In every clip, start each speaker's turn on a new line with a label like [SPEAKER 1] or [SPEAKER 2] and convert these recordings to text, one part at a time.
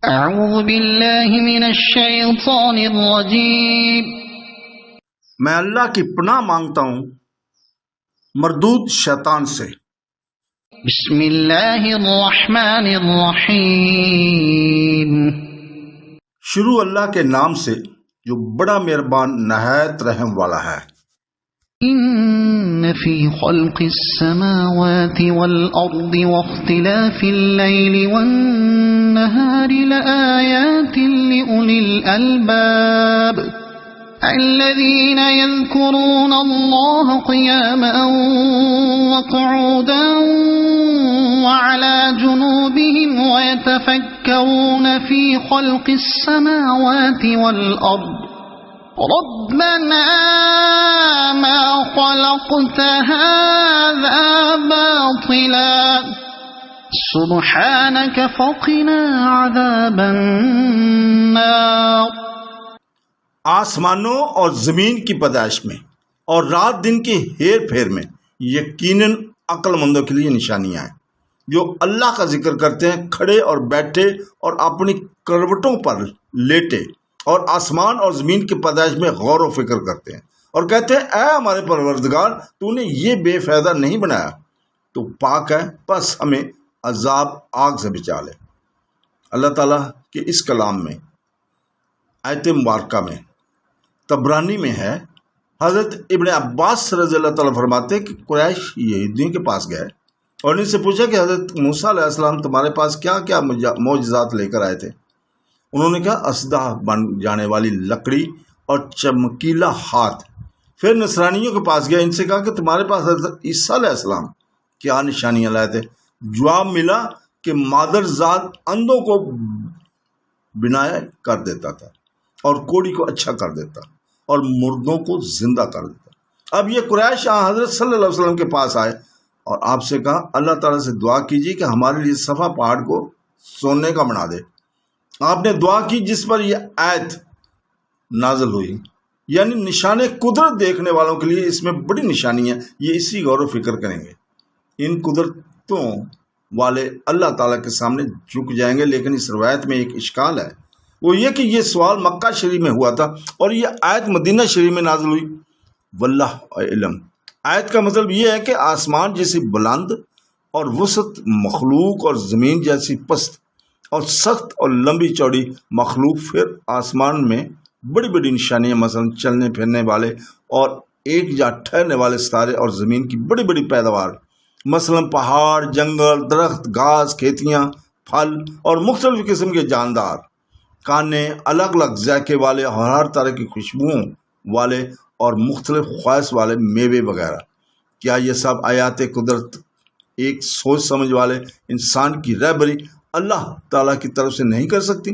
[SPEAKER 1] اعوذ باللہ من الشیطان الرجیم۔
[SPEAKER 2] میں اللہ کی پناہ مانگتا ہوں مردود شیطان سے۔
[SPEAKER 1] بسم اللہ الرحمن الرحیم۔
[SPEAKER 2] شروع اللہ کے نام سے جو بڑا مہربان نہایت رحم والا ہے۔
[SPEAKER 1] ان فی خلق السماوات والارض واختلاف اللیل والنہار لآیات لأولی الالباب الذین یذکرون اللہ قیاما وقعودا وعلى جنوبهم ويتفكرون في خلق السماوات والأرض ربنا ما خلقت هذا باطلا سبحانك فقنا عذاب النار۔
[SPEAKER 2] آسمانوں اور زمین کی پیدائش میں اور رات دن کے ہیر پھیر میں یقیناً عقل مندوں کے لیے نشانیاں ہیں جو اللہ کا ذکر کرتے ہیں کھڑے اور بیٹھے اور اپنی کروٹوں پر لیٹے، اور آسمان اور زمین کی پیدائش میں غور و فکر کرتے ہیں اور کہتے ہیں اے ہمارے پروردگار، تو نے یہ بے فائدہ نہیں بنایا، تو پاک ہے، بس ہمیں عذاب آگ سے بچا لے۔ اللہ تعالیٰ کے اس کلام میں آیت مبارکہ میں طبرانی میں ہے، حضرت ابن عباس رضی اللہ تعالیٰ فرماتے ہیں کہ قریش یہودیوں کے پاس گئے اور ان سے پوچھا کہ حضرت موسیٰ علیہ السلام تمہارے پاس کیا کیا معجزات لے کر آئے تھے؟ انہوں نے کہا اسدہ بن جانے والی لکڑی اور چمکیلا ہاتھ۔ پھر نصرانیوں کے پاس گیا، ان سے کہا کہ تمہارے پاس حضرت عیسیٰ علیہ السلام کیا نشانیاں لائے تھے؟ جواب ملا کہ مادر ذات اندھوں کو بنایا کر دیتا تھا اور کوڑی کو اچھا کر دیتا اور مردوں کو زندہ کر دیتا۔ اب یہ قریش حضرت صلی اللہ علیہ وسلم کے پاس آئے اور آپ سے کہا اللہ تعالیٰ سے دعا کیجیے کہ ہمارے لیے صفا پہاڑ کو سونے کا بنا دے۔ آپ نے دعا کی جس پر یہ آیت نازل ہوئی، یعنی نشان قدرت دیکھنے والوں کے لیے اس میں بڑی نشانی ہے، یہ اسی غور و فکر کریں گے۔ ان قدرتوں والے اللہ تعالیٰ کے سامنے جھک جائیں گے، لیکن اس روایت میں ایک اشکال ہے، وہ یہ کہ یہ سوال مکہ شریف میں ہوا تھا اور یہ آیت مدینہ شریف میں نازل ہوئی۔ واللہ علم، آیت کا مطلب یہ ہے کہ آسمان جیسی بلند اور وسط مخلوق اور زمین جیسی پست اور سخت اور لمبی چوڑی مخلوق، پھر آسمان میں بڑی بڑی نشانیاں، مثلا چلنے پھرنے والے اور ایک جا ٹھہرنے والے ستارے، اور زمین کی بڑی بڑی پیداوار، مثلا پہاڑ، جنگل، درخت، گھاس، کھیتیاں، پھل اور مختلف قسم کے جاندار، کانے، الگ الگ ذائقے والے اور ہر طرح کی خوشبوؤں والے اور مختلف خواص والے میوے وغیرہ۔ کیا یہ سب آیات قدرت ایک سوچ سمجھ والے انسان کی رہبری اللہ تعالیٰ کی طرف سے نہیں کر سکتی؟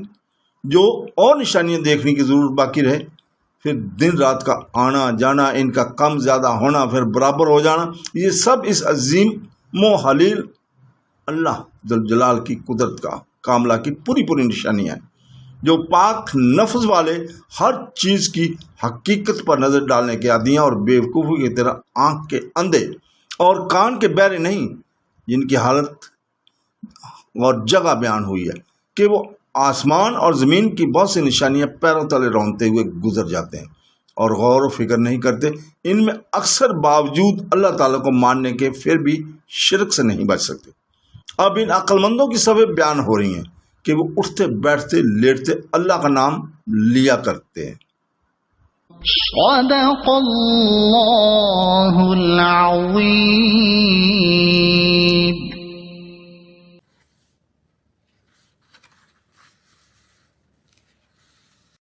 [SPEAKER 2] جو اور نشانیاں دیکھنے کی ضرورت باقی رہے، پھر دن رات کا آنا جانا، ان کا کم زیادہ ہونا، پھر برابر ہو جانا، یہ سب اس عظیم حلیل اللہ ذل جلال کی قدرت کا کاملہ کی پوری پوری نشانیاں ہیں، جو پاک نفس والے ہر چیز کی حقیقت پر نظر ڈالنے کے عادی ہیں اور بیوقوفی کی طرح آنکھ کے اندھے اور کان کے بہرے نہیں، جن کی حالت اور جگہ بیان ہوئی ہے کہ وہ آسمان اور زمین کی بہت سی نشانیاں پیروں تلے رونتے ہوئے گزر جاتے ہیں اور غور و فکر نہیں کرتے، ان میں اکثر باوجود اللہ تعالیٰ کو ماننے کے پھر بھی شرک سے نہیں بچ سکتے۔ اب ان عقل مندوں کی سبب بیان ہو رہی ہیں کہ وہ اٹھتے بیٹھتے لیٹتے اللہ کا نام لیا کرتے ہیں۔
[SPEAKER 1] صدق اللہ العظیم۔